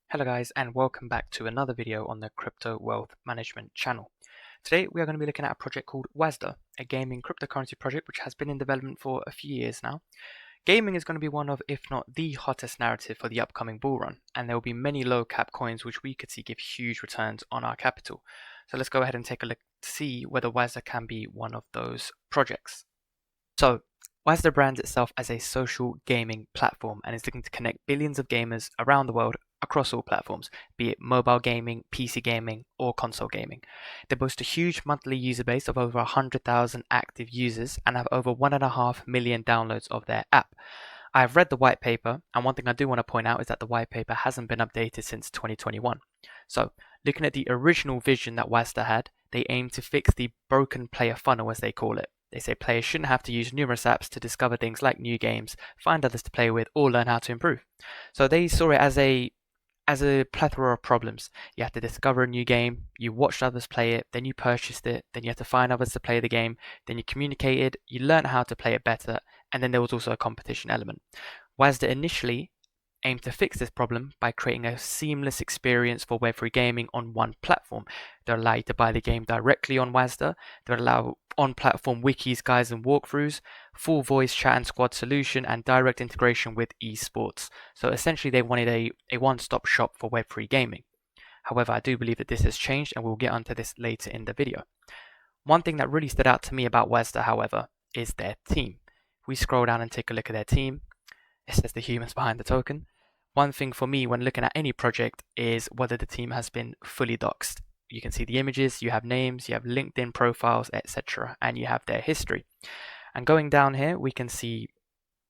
Hello guys, and welcome back to another video on the Crypto Wealth Management channel. Today we are going to be looking at a project called Wasder, a gaming cryptocurrency project which has been in development for a few years now. Gaming is going to be one of, if not the hottest narrative for the upcoming bull run, and there will be many low cap coins which we could see give huge returns on our capital. So let's go ahead and take a look to see whether Wasder can be one of those projects. So Wasder brands itself as a social gaming platform and is looking to connect billions of gamers around the world across all platforms, be it mobile gaming, PC gaming, or console gaming. They boast a huge monthly user base of over 100,000 active users and have over 1.5 million downloads of their app. I've read the white paper, and one thing I do want to point out is that the white paper hasn't been updated since 2021. So, looking at the original vision that Wasder had, they aim to fix the broken player funnel, as they call it. They say players shouldn't have to use numerous apps to discover things like new games, find others to play with, or learn how to improve. So they saw it as a plethora of problems. You have to discover a new game, you watched others play it, then you purchased it, then you have to find others to play the game, then you communicated, you learned how to play it better, and then there was also a competition element. Wasder initially aimed to fix this problem by creating a seamless experience for Web3 gaming on one platform. They'll allow you to buy the game directly on Wasder. They'll allow on-platform wikis, guides, and walkthroughs, full voice chat and squad solution, and direct integration with esports. So essentially, they wanted a one-stop shop for Web3 gaming. However, I do believe that this has changed, and we'll get onto this later in the video. One thing that really stood out to me about Wasder, however, is their team. If we scroll down and take a look at their team, it says the humans behind the token. One thing for me when looking at any project is whether the team has been fully doxed. You can see the images, you have names, you have LinkedIn profiles, etc., and you have their history. And going down here, we can see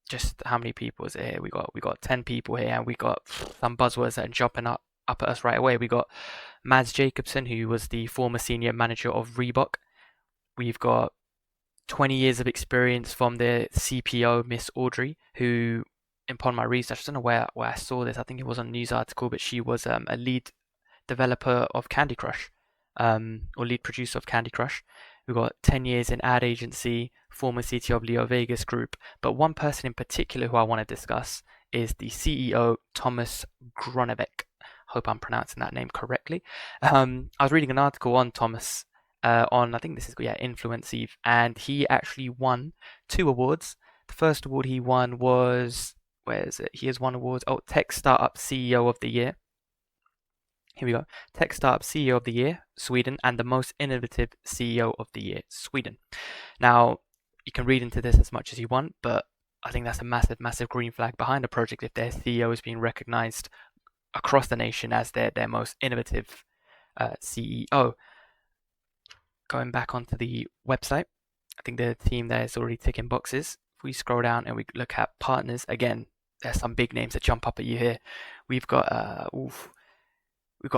just how many people is here. We got 10 people here, and we got some buzzwords that are jumping up at us right away. We got Mads Jacobsen, who was the former senior manager of Reebok. We've got 20 years of experience from the CPO, Miss Audrey, who, upon my research, I don't know where I saw this. I think it was on a news article, but she was a lead developer of Candy Crush, or lead producer of Candy Crush. We've got 10 years in ad agency, former CTO of Leo Vegas Group. But one person in particular who I want to discuss is the CEO, Thomas Gronevec. Hope I'm pronouncing that name correctly. I was reading an article on Thomas on, I think this is, Influence Eve, and he actually won 2 awards. The first award he won was, where is it? He has won awards. Oh, Tech Startup CEO of the Year. Here we go. Tech Startup CEO of the Year, Sweden, and the Most Innovative CEO of the Year, Sweden. Now, you can read into this as much as you want, but I think that's a massive, massive green flag behind the project if their CEO is being recognized across the nation as their most innovative CEO. Going back onto the website, I think the team there is already ticking boxes. If we scroll down and we look at partners, again, there's some big names that jump up at you here. We've got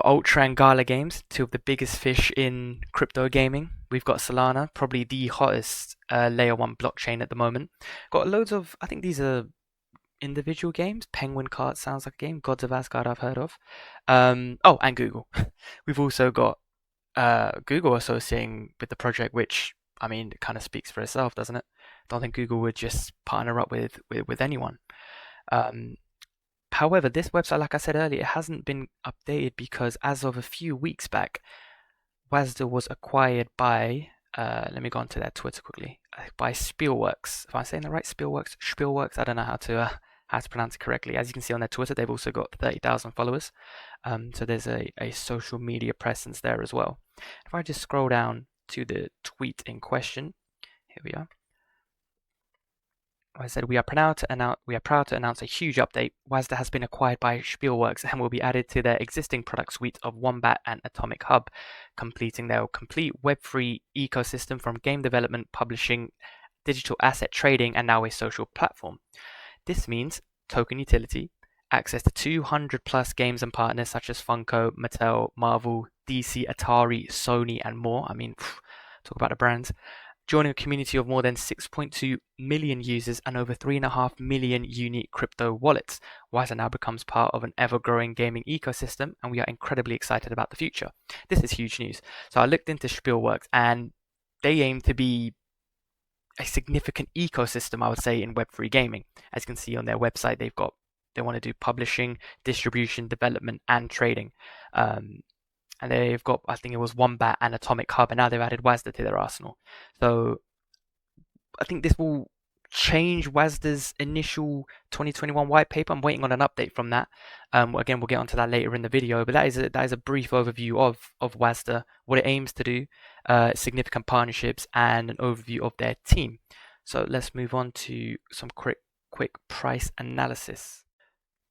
Ultra and Gala Games, 2 of the biggest fish in crypto gaming. We've got Solana, probably the hottest layer 1 blockchain at the moment. Got loads of, I think these are individual games. Penguin Cards sounds like a game. Gods of Asgard I've heard of. And Google. We've also got Google associating with the project, which, I mean, it kind of speaks for itself, doesn't it? I don't think Google would just partner up with anyone. However, this website, like I said earlier, it hasn't been updated because as of a few weeks back, Wasder was acquired by, let me go onto their Twitter quickly, by Spielworks. If I'm saying the right, Spielworks, I don't know how to pronounce it correctly. As you can see on their Twitter, they've also got 30,000 followers. So there's a social media presence there as well. If I just scroll down to the tweet in question, here we are. I said we are proud to announce a huge update. Wasder has been acquired by Spielworks and will be added to their existing product suite of Wombat and Atomic Hub, completing their complete Web3 ecosystem from game development, publishing, digital asset trading, and now a social platform. This means token utility, access to 200 plus games and partners such as Funko, Mattel, Marvel, DC, Atari, Sony, and more. I mean, talk about the brands. Joining a community of more than 6.2 million users and over 3.5 million unique crypto wallets, Wasder now becomes part of an ever-growing gaming ecosystem, and we are incredibly excited about the future. This is huge news. So I looked into Spielworks, and they aim to be a significant ecosystem, I would say, in Web3 gaming. As you can see on their website, they've got They want to do publishing, distribution, development, and trading. Um, and they've got, I think it was Wombat and Atomic Hub, and now they've added Wasder to their arsenal. So I think this will change Wasder's initial 2021 white paper. I'm waiting on an update from that. Again, we'll get onto that later in the video, but that is a brief overview of Wasder, what it aims to do, significant partnerships, and an overview of their team. So let's move on to some quick price analysis.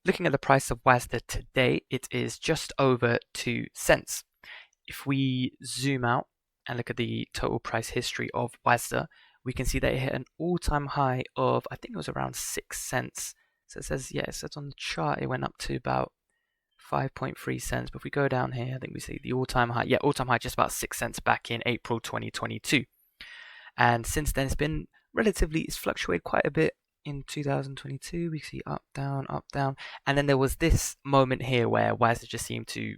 Looking at the price of Wasder today, it is just over 2 cents. If we zoom out and look at the total price history of Wasder, we can see that it hit an all-time high of, I think it was around 6 cents. So it says, yeah, it says on the chart it went up to about 5.3 cents. But if we go down here, I think we see the all-time high. Yeah, all-time high just about 6 cents back in April 2022. And since then, it's fluctuated quite a bit. In 2022, we see up, down, and then there was this moment here where Wasder just seemed to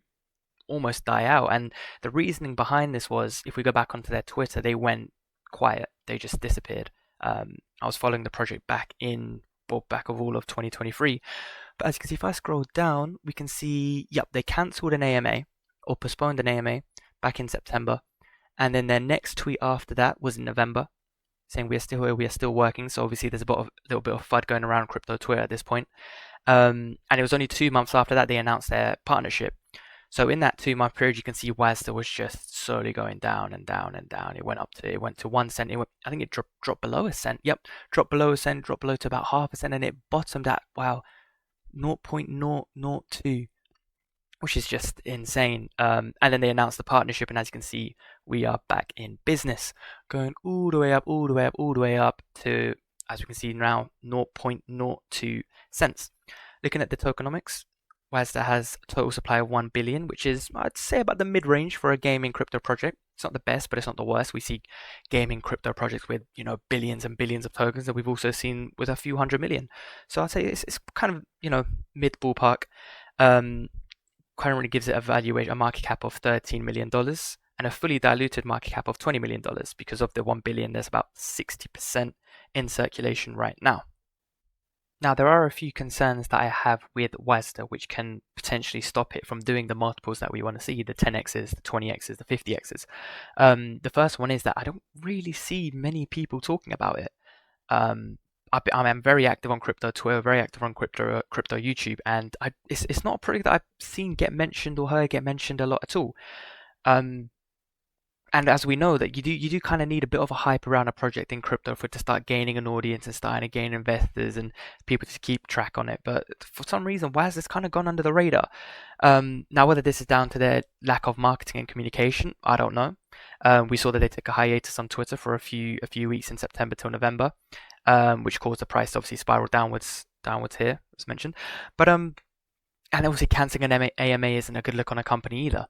almost die out. And the reasoning behind this was, if we go back onto their Twitter, they went quiet. They just disappeared. I was following the project back of all of 2023. But as you can see, if I scroll down, we can see, yep, they cancelled an AMA or postponed an AMA back in September. And then their next tweet after that was in November, saying we are still here, we are still working. So obviously there's a little bit of FUD going around crypto Twitter at this point. And it was only 2 months after that they announced their partnership. So in that 2 month period, you can see Wasder was just slowly going down and down and down. It went to 1 cent. I think it dropped below a cent. Yep, dropped below a cent, dropped below to about half a cent, and it bottomed at 0.002, which is just insane. And then they announced the partnership, and as you can see, we are back in business, going all the way up, all the way up, all the way up to, as we can see now, 0.02 cents. Looking at the tokenomics, Wasder has a total supply of 1 billion, which is, I'd say, about the mid-range for a gaming crypto project. It's not the best, but it's not the worst. We see gaming crypto projects with, billions and billions of tokens that we've also seen with a few 100 million. So I'd say it's kind of, mid ballpark. Currently gives it a market cap of $13 million and a fully diluted market cap of $20 million. Because of the 1 billion, there's about 60% in circulation right now. Now, there are a few concerns that I have with Wasder which can potentially stop it from doing the multiples that we want to see, the 10x's, the 20x's, the 50x's. The first one is that I don't really see many people talking about it. I'm very active on crypto Twitter, very active on crypto YouTube, and it's not a project that I've seen get mentioned or heard get mentioned a lot at all. And as we know that you do kind of need a bit of a hype around a project in crypto for it to start gaining an audience and starting to gain investors and people to keep track on it. But for some reason, Wasder's kind of gone under the radar. Now, whether this is down to their lack of marketing and communication, I don't know. We saw that they took a hiatus on Twitter for a few weeks in September till November, which caused the price to obviously spiral downwards here, as mentioned. But and obviously cancelling an AMA isn't a good look on a company either.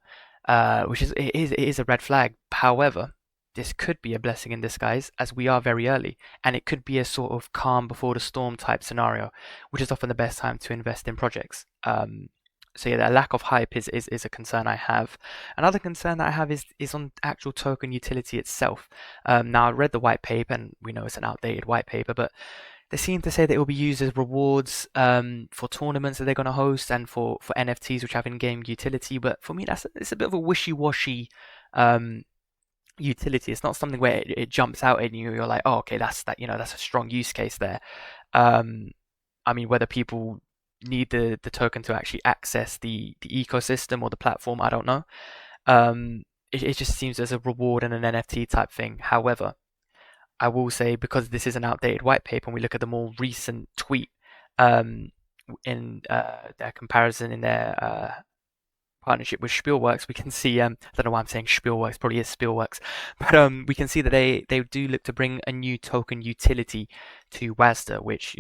Which is a red flag. However, this could be a blessing in disguise as we are very early, and it could be a sort of calm before the storm type scenario, which is often the best time to invest in projects. So yeah, the lack of hype is a concern I have. Another concern that I have is on actual token utility itself. Now I read the white paper, and we know it's an outdated white paper, but they seem to say that it will be used as rewards for tournaments that they're going to host and for NFTs which have in-game utility. But for me, it's a bit of a wishy-washy utility. It's not something where it jumps out at you. You're like, oh, okay, that's a strong use case there. I mean, whether people need the token to actually access the ecosystem or the platform, I don't know. It just seems as a reward and an NFT type thing. However, I will say, because this is an outdated white paper, and we look at the more recent tweet in their comparison in their partnership with Spielworks, we can see, I don't know why I'm saying Spielworks, probably is Spielworks, but we can see that they do look to bring a new token utility to Wasder, which,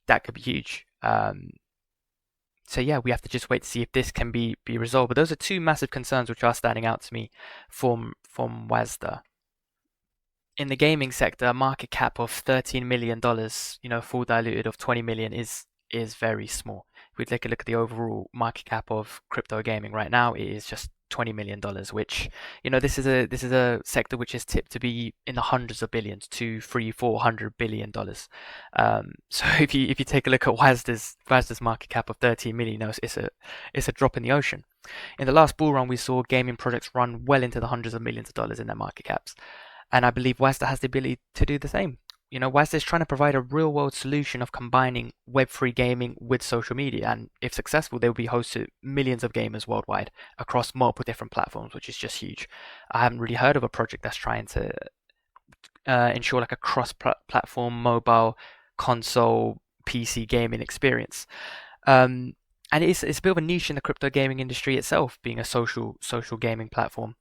that could be huge. So yeah, we have to just wait to see if this can be resolved. But those are two massive concerns which are standing out to me from Wasder. In the gaming sector, a market cap of $13 million, full diluted of 20 million is very small. If we take a look at the overall market cap of crypto gaming right now, it is just $20 million, which, this is a sector which is tipped to be in the hundreds of billions, to 300-400 billion dollars. So if you take a look at Wasder's market cap of 13 million, it's a drop in the ocean. In the last bull run, we saw gaming projects run well into the hundreds of millions of dollars in their market caps. And I believe Wasder has the ability to do the same. Wasder is trying to provide a real world solution of combining Web3 gaming with social media. And if successful, they will be host to millions of gamers worldwide across multiple different platforms, which is just huge. I haven't really heard of a project that's trying to ensure like a cross-platform mobile, console, PC gaming experience. Um, and it's a bit of a niche in the crypto gaming industry itself, being a social gaming platform.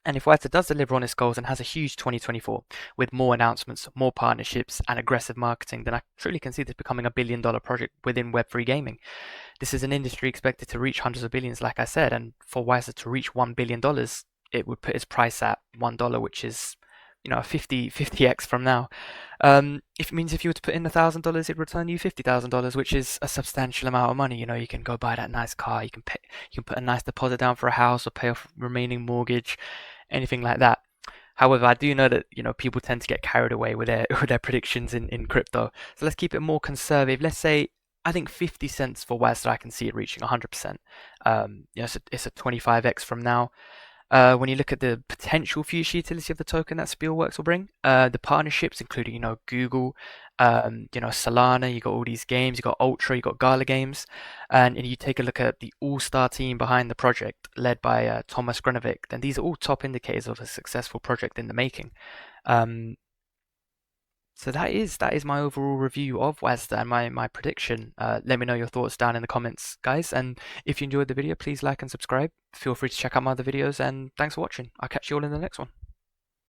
And if Wasder does deliver on its goals and has a huge 2024 with more announcements, more partnerships, and aggressive marketing, then I truly can see this becoming a billion-dollar project within Web3 gaming. This is an industry expected to reach hundreds of billions, like I said, and for Wasder to reach $1 billion, it would put its price at $1, which is, a 50x from now. If it means if you were to put in $1,000, it'd return you $50,000, which is a substantial amount of money. You can go buy that nice car, you can put a nice deposit down for a house or pay off remaining mortgage, anything like that. However, I do know that people tend to get carried away with their with their predictions in crypto. So let's keep it more conservative. Let's say I think 50 cents for Wasder, I can see it reaching 100%. It's a 25x from now. When you look at the potential future utility of the token that Spielworks will bring, the partnerships, including Google, Solana, you got all these games, you got Ultra, you got Gala Games, and you take a look at the all-star team behind the project, led by Thomas Granovic, then these are all top indicators of a successful project in the making. Um, so that is my overall review of Wasda and my prediction. Let me know your thoughts down in the comments, guys. And if you enjoyed the video, please like and subscribe. Feel free to check out my other videos. And thanks for watching. I'll catch you all in the next one.